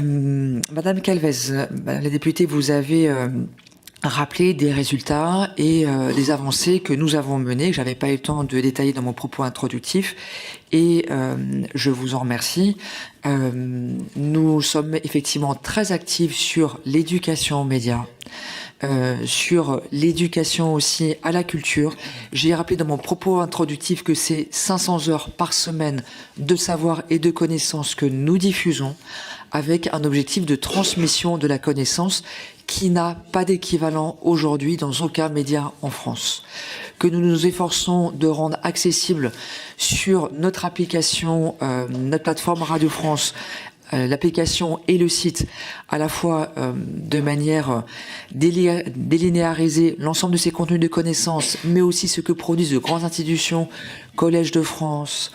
Madame Calvez, la députée, vous avez rappelé des résultats et des avancées que nous avons menées, que j'avais pas eu le temps de détailler dans mon propos introductif, et je vous en remercie. Nous sommes effectivement très actifs sur l'éducation aux médias, sur l'éducation aussi à la culture. J'ai rappelé dans mon propos introductif que c'est 500 heures par semaine de savoir et de connaissances que nous diffusons, avec un objectif de transmission de la connaissance qui n'a pas d'équivalent aujourd'hui dans aucun média en France. Que nous nous efforçons de rendre accessible sur notre application, notre plateforme Radio France, l'application et le site, à la fois de manière délinéarisée, l'ensemble de ces contenus de connaissances, mais aussi ce que produisent de grandes institutions, Collège de France,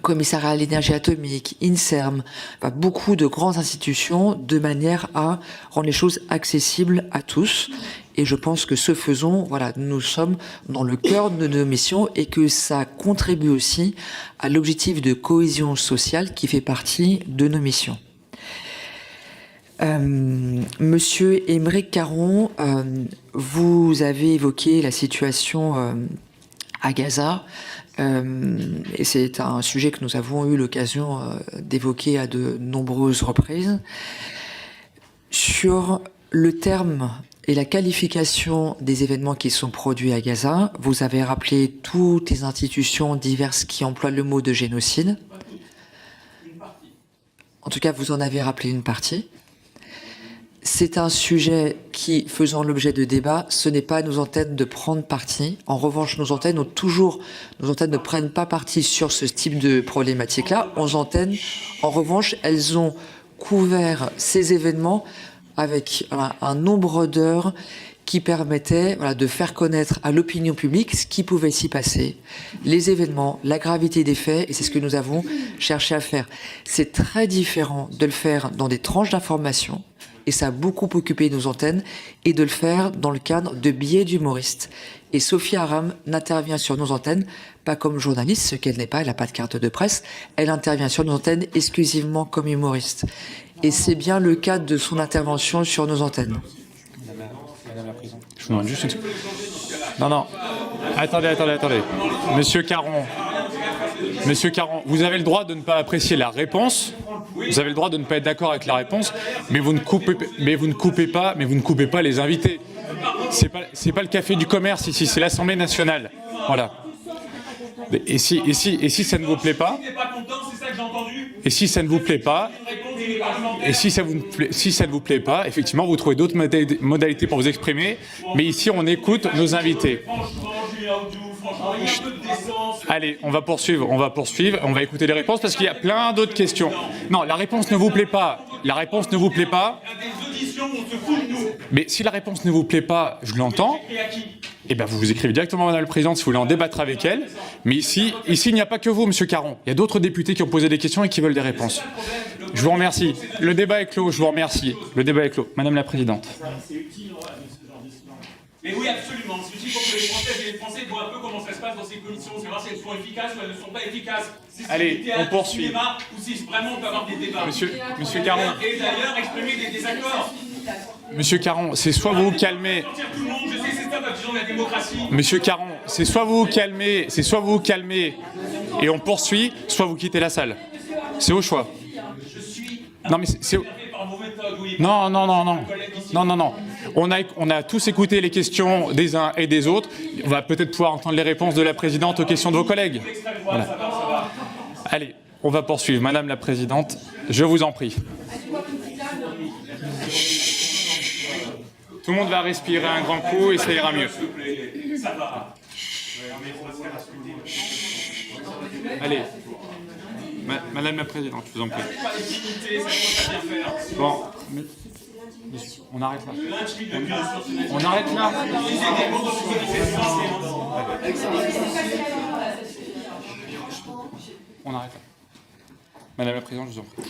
Commissariat à l'énergie atomique, INSERM, beaucoup de grandes institutions, de manière à rendre les choses accessibles à tous. Et je pense que ce faisant, voilà, nous sommes dans le cœur de nos missions et que ça contribue aussi à l'objectif de cohésion sociale qui fait partie de nos missions. Monsieur Aymeric Caron, vous avez évoqué la situation à Gaza. Et c'est un sujet que nous avons eu l'occasion d'évoquer à de nombreuses reprises. Sur le terme et la qualification des événements qui sont produits à Gaza, vous avez rappelé toutes les institutions diverses qui emploient le mot de génocide. En tout cas, vous en avez rappelé une partie. C'est un sujet qui, faisant l'objet de débats, ce n'est pas à nos antennes de prendre parti. En revanche, nos antennes ne prennent pas parti sur ce type de problématique-là. Nos antennes, en revanche, elles ont couvert ces événements avec un nombre d'heures qui permettait de faire connaître à l'opinion publique ce qui pouvait s'y passer, les événements, la gravité des faits, et c'est ce que nous avons cherché à faire. C'est très différent de le faire dans des tranches d'information, et ça a beaucoup occupé nos antennes, et de le faire dans le cadre de billets d'humoristes. Et Sophie Aram n'intervient sur nos antennes pas comme journaliste, ce qu'elle n'est pas, elle n'a pas de carte de presse, elle intervient sur nos antennes exclusivement comme humoriste. Et c'est bien le cadre de son intervention sur nos antennes. Madame la Présidente. Je vous demande juste une seconde. Non. Attendez. Monsieur Caron, vous avez le droit de ne pas apprécier la réponse. Vous avez le droit de ne pas être d'accord avec la réponse, mais vous ne coupez pas les invités. C'est pas le café du commerce ici, c'est l'Assemblée nationale. Voilà. Et si ça ne vous plaît pas, si ça ne vous plaît pas, effectivement, vous trouvez d'autres modalités pour vous exprimer. Mais ici, on écoute nos invités. Allez, on va poursuivre, on va écouter les réponses parce qu'il y a plein d'autres questions. Non, la réponse ne vous plaît pas. Mais si la réponse ne vous plaît pas, je l'entends. Eh bien, vous écrivez directement à Madame la Présidente si vous voulez en débattre avec elle. Mais ici, il n'y a pas que vous, Monsieur Caron. Il y a d'autres députés qui ont posé des questions et qui veulent des réponses. Je vous remercie. Le débat est clos. Je vous remercie. Le débat est clos. Madame la Présidente. Mais oui, absolument. C'est utile pour que les Françaises et les Français voient un peu comment ça se passe dans ces commissions, savoir si elles sont efficaces ou elles ne sont pas efficaces. Si allez, on poursuit. Ou si vraiment on peut avoir des débats. Monsieur Caron. Et d'ailleurs, exprimer des désaccords. Monsieur Caron, c'est soit vous vous calmez. Monsieur Caron, c'est soit vous vous calmez et on poursuit, soit vous quittez la salle. C'est au choix. Non mais c'est... Non. On a tous écouté les questions des uns et des autres. On va peut-être pouvoir entendre les réponses de la Présidente aux questions de vos collègues. Voilà. Allez, on va poursuivre. Madame la Présidente, je vous en prie. Tout le monde va respirer un grand coup et ça ira mieux. Allez. Madame la Présidente, je vous en prie. Bon, on arrête là. On arrête là. On arrête là. Madame la Présidente, je vous en prie.